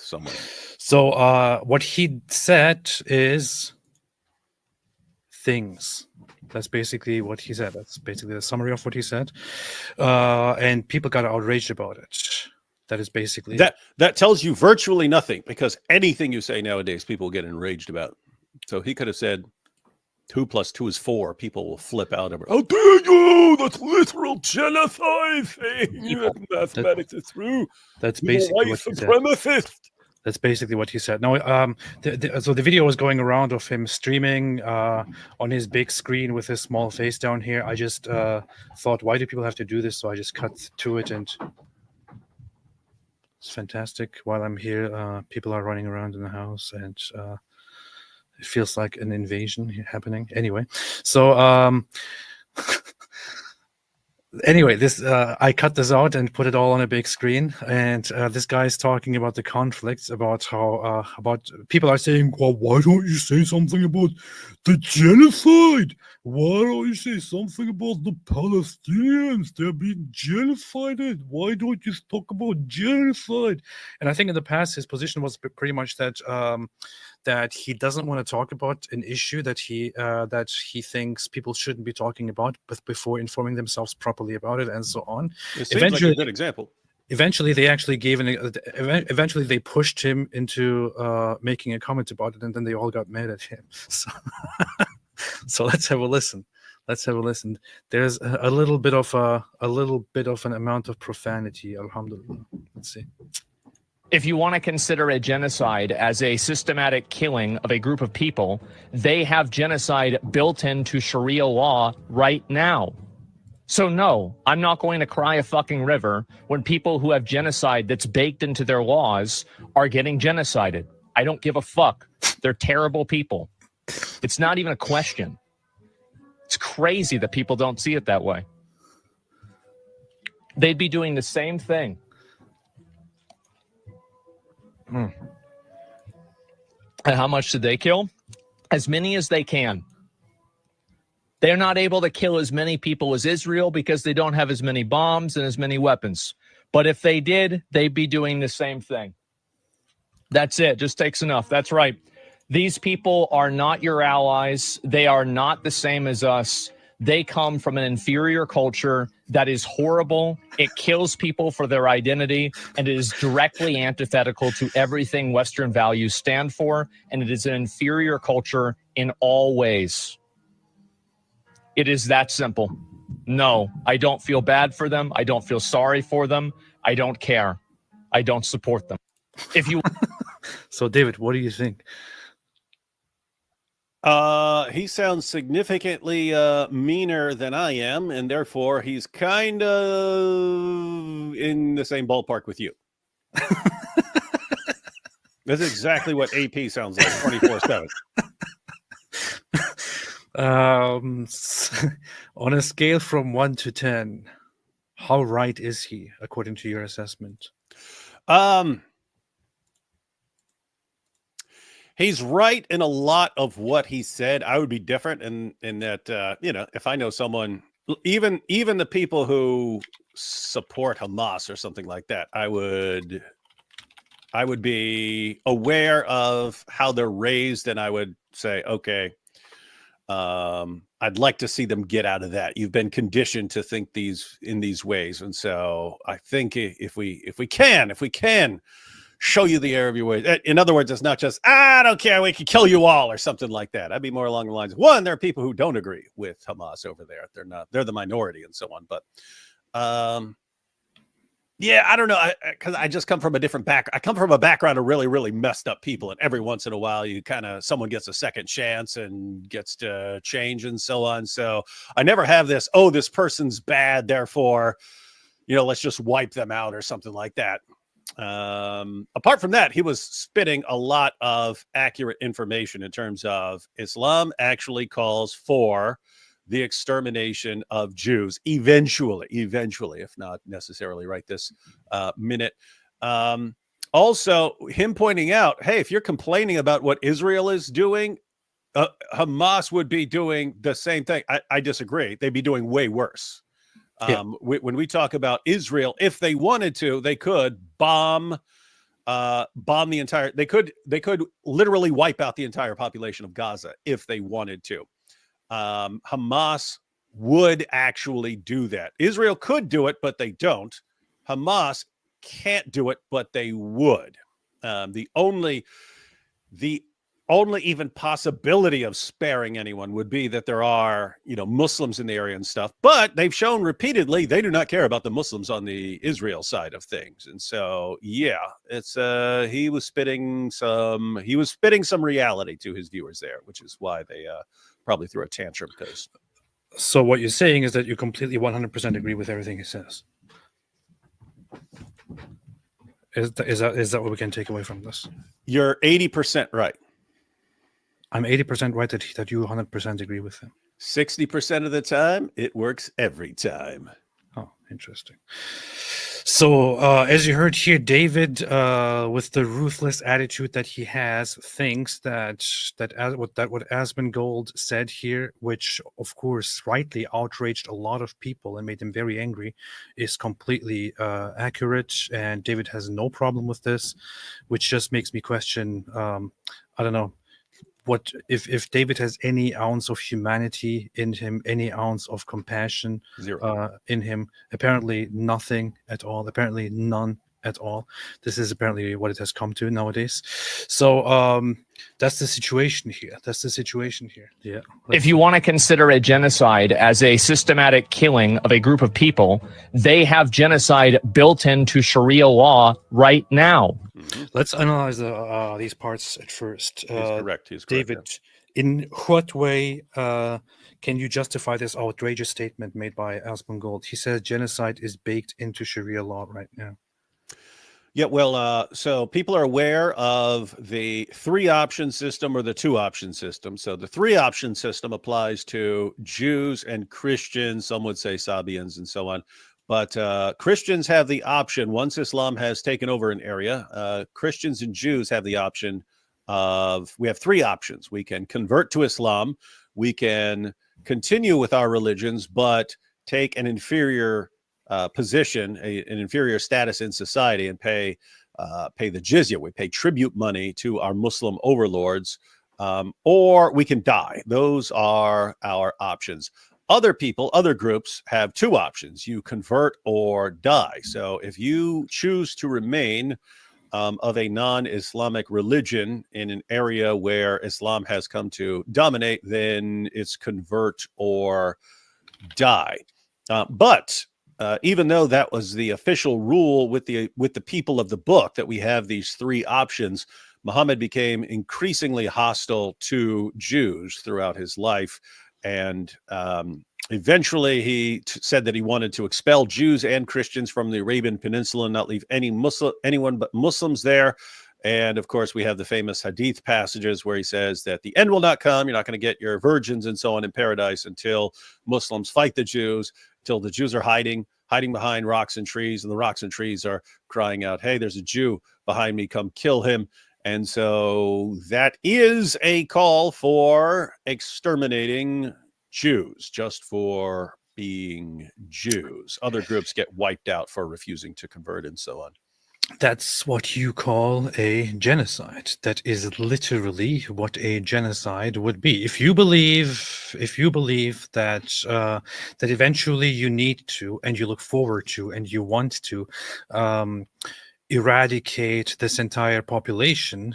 someone. So what he said is things. That's basically what he said. That's basically the summary of what he said. And people got outraged about it. That is basically that tells you virtually nothing, because anything you say nowadays, people get enraged about. So he could have said 2 + 2 is 4. People will flip out over. How dare you? That's literal genocide. Mathematics is true. That's You're basically a white what he said. supremacist. That's basically what he said. Now, so the video was going around of him streaming on his big screen with his small face down here. I just thought, why do people have to do this? So I just cut to it, and it's fantastic. While I'm here, people are running around in the house, and it feels like an invasion happening. Anyway, so anyway, this I cut this out and put it all on a big screen, and this guy's talking about the conflicts, about how about people are saying, well, why don't you say something about the genocide? Why don't you say something about the Palestinians? They're being genocided. Why don't you talk about genocide? And I think in the past his position was pretty much that that he doesn't want to talk about an issue that he thinks people shouldn't be talking about, but before informing themselves properly about it, and so on. It seems like a good example. Eventually, they actually eventually they pushed him into making a comment about it, and then they all got mad at him. So, so let's have a listen. Let's have a listen. There's a little bit of an amount of profanity. Alhamdulillah. Let's see. If you want to consider a genocide as a systematic killing of a group of people, they have genocide built into Sharia law right now. So no, I'm not going to cry a fucking river when people who have genocide that's baked into their laws are getting genocided. I don't give a fuck. They're terrible people. It's not even a question. It's crazy that people don't see it that way. They'd be doing the same thing. And how much did they kill? As many as they can. They're not able to kill as many people as Israel because they don't have as many bombs and as many weapons. But if they did, they'd be doing the same thing. That's it. Just takes enough. That's right. These people are not your allies. They are not the same as us. They come from an inferior culture that is horrible. It kills people for their identity, and it is directly antithetical to everything Western values stand for, and it is an inferior culture in all ways. It is that simple. No, I don't feel bad for them. I don't feel sorry for them. I don't care. I don't support them. If you So, David, what do you think? He sounds significantly meaner than I am, and therefore he's kind of in the same ballpark with you. That's exactly what AP sounds like 24/7. On a scale from 1 to 10, how right is he according to your assessment? He's right in a lot of what he said. I would be different in that, if I know someone, even the people who support Hamas or something like that, I would be aware of how they're raised, and I would say, okay, I'd like to see them get out of that. You've been conditioned to think in these ways, and so I think if we can show you the error of your ways. In other words, it's not just, I don't care, we can kill you all or something like that. I'd be more along the lines of, one, there are people who don't agree with Hamas over there. They're the minority and so on. But yeah, I don't know. Because I just come from a different background. I come from a background of really, really messed up people. And every once in a while, someone gets a second chance and gets to change and so on. So I never have this, this person's bad, therefore, let's just wipe them out or something like that. Apart from that, he was spitting a lot of accurate information in terms of Islam actually calls for the extermination of Jews eventually, if not necessarily right this minute. Also, him pointing out, hey, if you're complaining about what Israel is doing, Hamas would be doing the same thing. I disagree. They'd be doing way worse. When we talk about Israel, if they wanted to, they could bomb bomb the entire. They could literally wipe out the entire population of Gaza if they wanted to. Hamas would actually do that. Israel could do it, but they don't. Hamas can't do it, but they would. The only even possibility of sparing anyone would be that there are, Muslims in the area and stuff. But they've shown repeatedly they do not care about the Muslims on the Israel side of things. And so, yeah, it's he was spitting some reality to his viewers there, which is why they probably threw a tantrum. Because so what you're saying is that you completely 100% agree with everything he says. Is that what we can take away from this? You're 80% right. I'm 80% right that you 100% agree with him. 60% of the time, it works every time. Oh, interesting. So, as you heard here, David, with the ruthless attitude that he has, thinks that what Asmongold said here, which of course rightly outraged a lot of people and made them very angry, is completely accurate, and David has no problem with this, which just makes me question. I don't know. What if David has any ounce of humanity in him, any ounce of compassion in him? Apparently nothing at all. Apparently none at all. This is apparently what it has come to nowadays. So that's the situation here. Yeah. If you want to consider a genocide as a systematic killing of a group of people, they have genocide built into Sharia law right now. Let's analyze these parts at first. He's correct. David, in what way can you justify this outrageous statement made by Asmongold? He says genocide is baked into Sharia law right now. Yeah, well, so people are aware of the 3-option system or the 2-option system. So the 3-option system applies to Jews and Christians, some would say Sabians and so on. But Christians have the option, once Islam has taken over an area, Christians and Jews have the option of, we have 3 options. We can convert to Islam, we can continue with our religions, but take an inferior position, an inferior status in society, and pay the jizya. We pay tribute money to our Muslim overlords, or we can die. Those are our options. Other people, other groups have 2 options. You convert or die. So if you choose to remain of a non-Islamic religion in an area where Islam has come to dominate, then it's convert or die. But even though that was the official rule with the people of the book, that we have these 3 options, Muhammad became increasingly hostile to Jews throughout his life. And eventually he said that he wanted to expel Jews and Christians from the Arabian Peninsula and not leave anyone but Muslims there. And of course, we have the famous hadith passages where he says that the end will not come. You're not going to get your virgins and so on in paradise until Muslims fight the Jews, until the Jews are hiding behind rocks and trees, and the rocks and trees are crying out, hey, there's a Jew behind me, come kill him. And so that is a call for exterminating Jews just for being Jews. Other groups get wiped out for refusing to convert and so on. That's what you call a genocide. That is literally what a genocide would be. If you believe that that eventually you need to, and you look forward to, and you want to eradicate this entire population,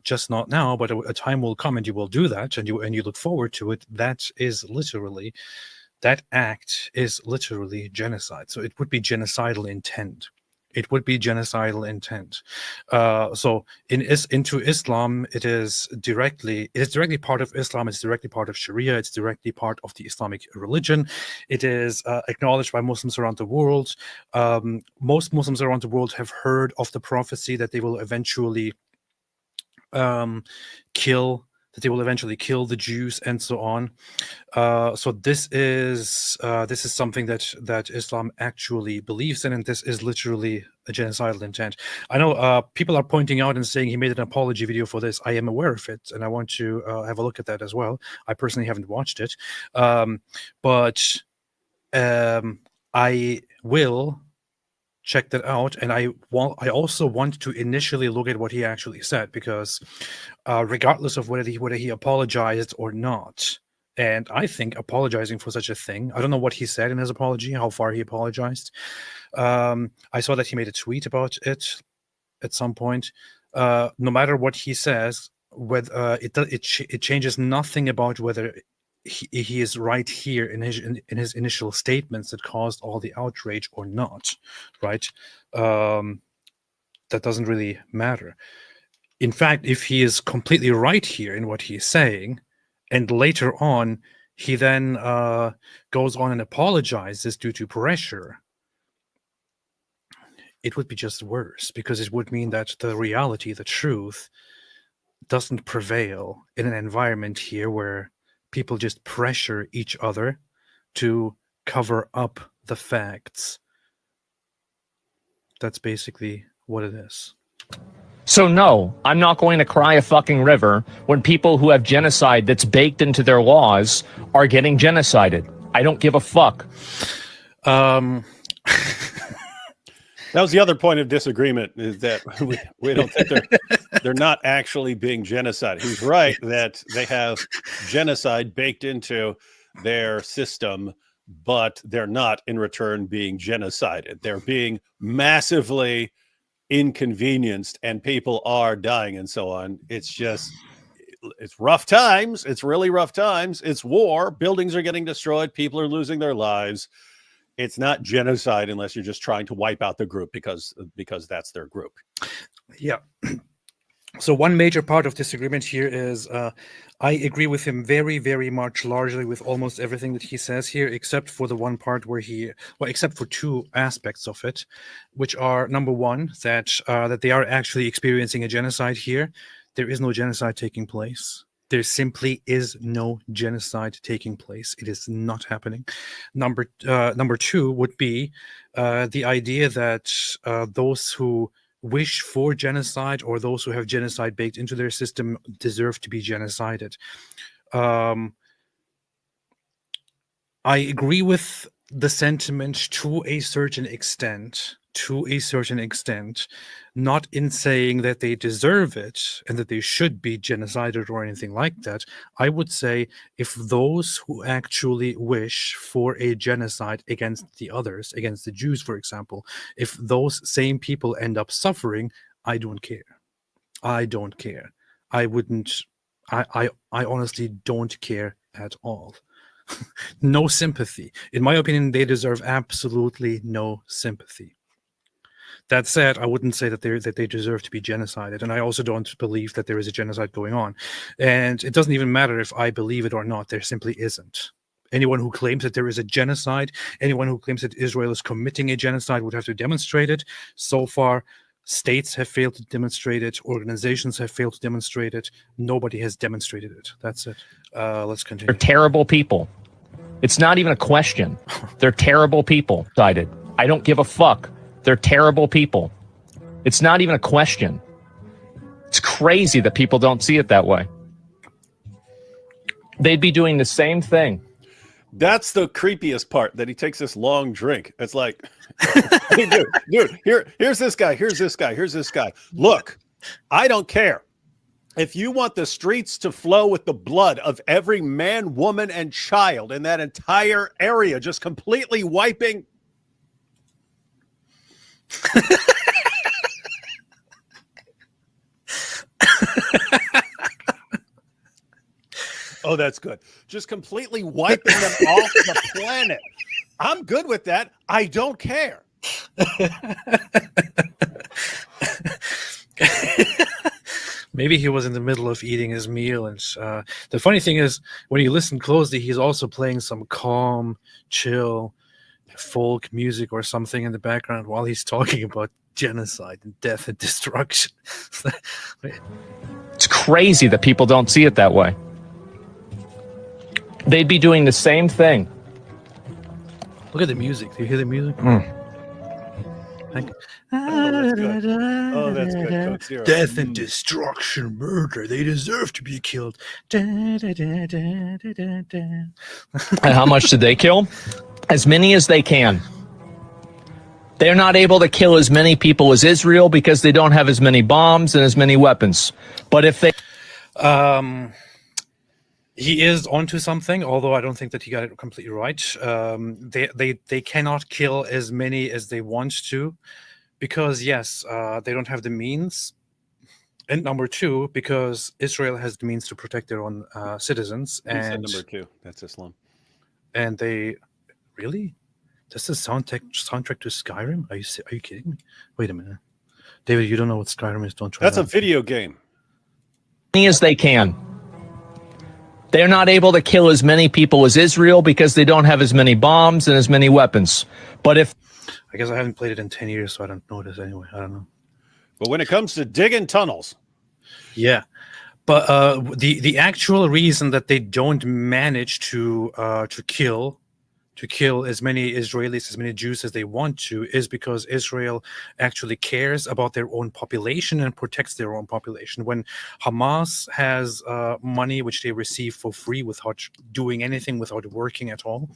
just not now, but a time will come and you will do that, and you look forward to it. That act is literally genocide. So it would be genocidal intent. It would be genocidal intent. So into Islam, it is directly part of Islam. It's directly part of Sharia. It's directly part of the Islamic religion. It is acknowledged by Muslims around the world. Most Muslims around the world have heard of the prophecy that they will eventually kill the Jews and so on. So this is something that Islam actually believes in, and this is literally a genocidal intent. I know people are pointing out and saying he made an apology video for this. I am aware of it, and I want to have a look at that as well. I personally haven't watched it, but I will check that out, and I also want to initially look at what he actually said, because regardless of whether he apologized or not, and I think apologizing for such a thing, I don't know what he said in his apology, how far he apologized. I saw that he made a tweet about it at some point. No matter what he says, whether it changes nothing about whether he is right here in his initial statements that caused all the outrage or not, right? That doesn't really matter. In fact, if he is completely right here in what he's saying, and later on he then goes on and apologizes due to pressure, it would be just worse, because it would mean that the reality, the truth, doesn't prevail in an environment here where people just pressure each other to cover up the facts. That's basically what it is. So no, I'm not going to cry a fucking river when people who have genocide that's baked into their laws are getting genocided. I don't give a fuck. That was the other point of disagreement, is that we don't think they're not actually being genocided. He's right that they have genocide baked into their system, but they're not in return being genocided. They're being massively inconvenienced, and people are dying and so on. It's rough times. It's really rough times. It's war. Buildings are getting destroyed. People are losing their lives. It's not genocide unless you're just trying to wipe out the group because that's their group. Yeah. So one major part of disagreement here is I agree with him very, very much, largely with almost everything that he says here, except for the one part where except for two aspects of it, which are, number one, that they are actually experiencing a genocide here. There is no genocide taking place. There simply is no genocide taking place. It is not happening. Number two would be the idea that those who wish for genocide, or those who have genocide baked into their system, deserve to be genocided. I agree with the sentiment to a certain extent, not in saying that they deserve it and that they should be genocided or anything like that. I would say if those who actually wish for a genocide against the others, against the Jews, for example, if those same people end up suffering, I don't care. I don't care. I honestly don't care at all. No sympathy. In my opinion, they deserve absolutely no sympathy. That said, I wouldn't say that they deserve to be genocided, and I also don't believe that there is a genocide going on. And it doesn't even matter if I believe it or not. There simply isn't. Anyone who claims that there is a genocide, anyone who claims that Israel is committing a genocide, would have to demonstrate it. So far, states have failed to demonstrate it. Organizations have failed to demonstrate it. Nobody has demonstrated it. That's it. Let's continue. They're terrible people. It's not even a question. They're terrible people. I don't give a fuck. They're terrible people. It's not even a question. It's crazy that people don't see it that way. They'd be doing the same thing. That's the creepiest part, that he takes this long drink. It's like, hey, dude, here's this guy. Look, I don't care. If you want the streets to flow with the blood of every man, woman, and child in that entire area, just completely wiping. Oh, that's good. Just completely wiping them off the planet. I'm good with that. I don't care. Maybe he was in the middle of eating his meal, and the funny thing is, when you listen closely, he's also playing some calm, chill folk music or something in the background while he's talking about genocide and death and destruction. It's crazy that people don't see it that way. They'd be doing the same thing. Look at the music. Do you hear the music? Oh, that's good. Coke Zero. Death and destruction, murder. They deserve to be killed. And how much did they kill? As many as they can. They're not able to kill as many people as Israel because they don't have as many bombs and as many weapons. But if they He is onto something, although I don't think that he got it completely right. They cannot kill as many as they want to, because yes, they don't have the means, and number two, because Israel has the means to protect their own citizens. He said And number two. That's Islam. and they really, that's the soundtrack to Skyrim. Are you kidding me? Wait a minute, David, you don't know what Skyrim is. Don't try. That's a that. video game. as they can. They're not able to kill as many people as Israel because they don't have as many bombs and as many weapons. But if I guess I haven't played it in 10 years, so I don't know this anyway. I don't know. But when it comes to digging tunnels, Yeah, but the actual reason that they don't manage to kill as many Israelis, as many Jews as they want to, is because Israel actually cares about their own population and protects their own population. When Hamas has money which they receive for free without doing anything, without working at all,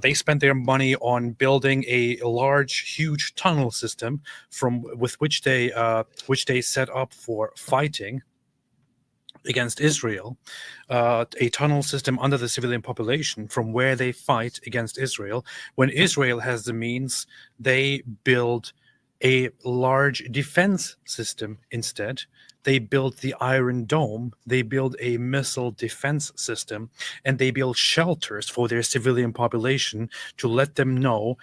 they spend their money on building a large, huge tunnel system with which they set up for fighting against Israel, a tunnel system under the civilian population from where they fight against Israel. When Israel has the means, they build a large defense system instead. They build the Iron Dome, they build a missile defense system, and they build shelters for their civilian population to let them know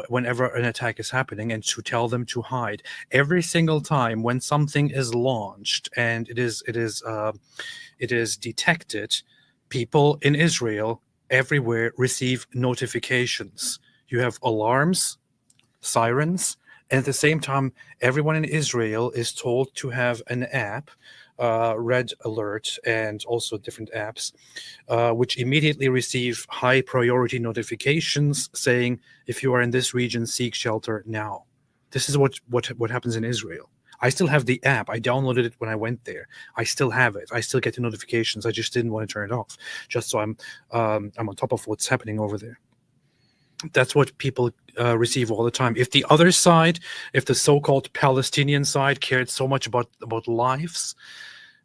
whenever an attack is happening and to tell them to hide. Every single time when something is launched and it is detected, people in Israel everywhere receive notifications. You have alarms, sirens, and at the same time, everyone in Israel is told to have an app, Red Alert, and also different apps, which immediately receive high priority notifications saying, if you are in this region, seek shelter now. This is what happens in Israel. I still have the app. I downloaded it when I went there. I still have it. I still get the notifications. I just didn't want to turn it off, just so I'm on top of what's happening over there. That's what people receive all the time. If the other side, if the so-called Palestinian side cared so much about lives,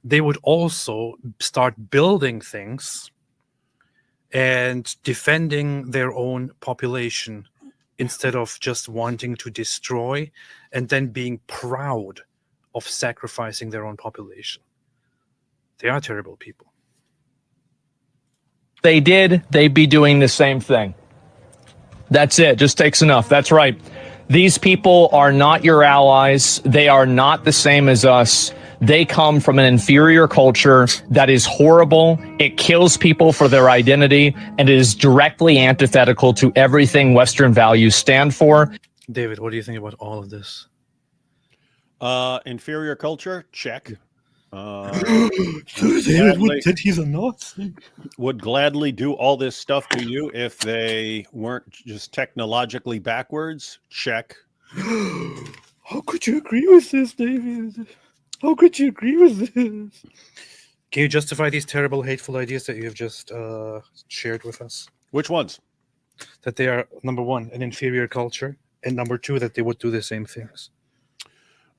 they would also start building things and defending their own population instead of just wanting to destroy and then being proud of sacrificing their own population. They are terrible people. they did, they'd be doing the same thing. That's it. Just takes enough. That's right. These people are not your allies. They are not the same as us. They come from an inferior culture that is horrible. It kills people for their identity, and it is directly antithetical to everything Western values stand for. David, what do you think about all of this? inferior culture, check. David said he's a Nazi. Would gladly do all this stuff to you if they weren't just technologically backwards, check. How could you agree with this, David? How could you agree with this? Can you justify these terrible, hateful ideas that you have just shared with us? Which ones? That they are, number one, an inferior culture, and number two, that they would do the same things.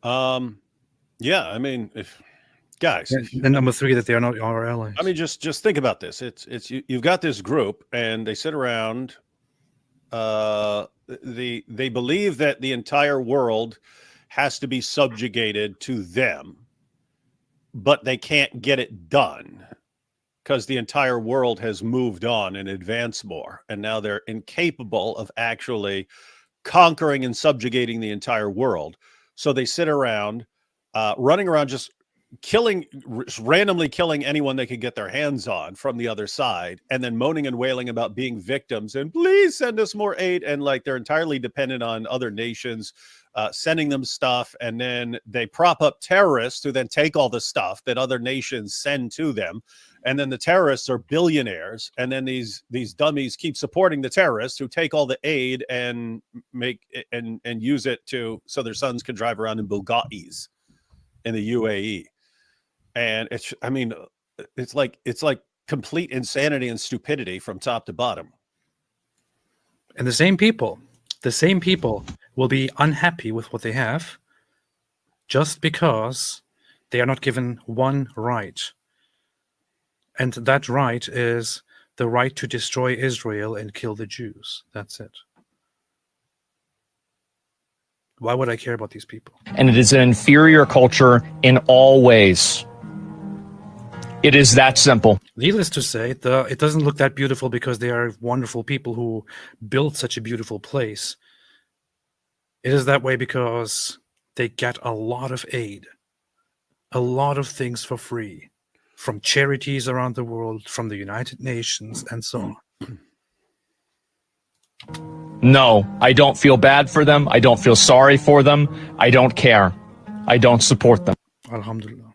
Yeah, I mean, if guys, and number three, that they are not our allies. I mean, just think about this. It's you've got this group, and they sit around. They believe that the entire world has to be subjugated to them, but they can't get it done because the entire world has moved on and advanced more, and now they're incapable of actually conquering and subjugating the entire world. So they sit around, running around, just randomly killing anyone they could get their hands on from the other side, and then moaning and wailing about being victims and please send us more aid. And like they're entirely dependent on other nations sending them stuff, and then they prop up terrorists who then take all the stuff that other nations send to them, and then the terrorists are billionaires, and then these dummies keep supporting the terrorists who take all the aid and make and use it so their sons can drive around in Bugattis in the UAE. And it's, I mean, it's like complete insanity and stupidity from top to bottom. And the same people the same people will be unhappy with what they have just because they are not given one right. And that right is the right to destroy Israel and kill the Jews. That's it. Why would I care about these people? And it is an inferior culture in all ways. It is that simple. Needless to say, it doesn't look that beautiful because they are wonderful people who built such a beautiful place. It is that way because they get a lot of aid, a lot of things for free, from charities around the world, from the United Nations, and so on. No, I don't feel bad for them. I don't feel sorry for them. I don't care. I don't support them. Alhamdulillah.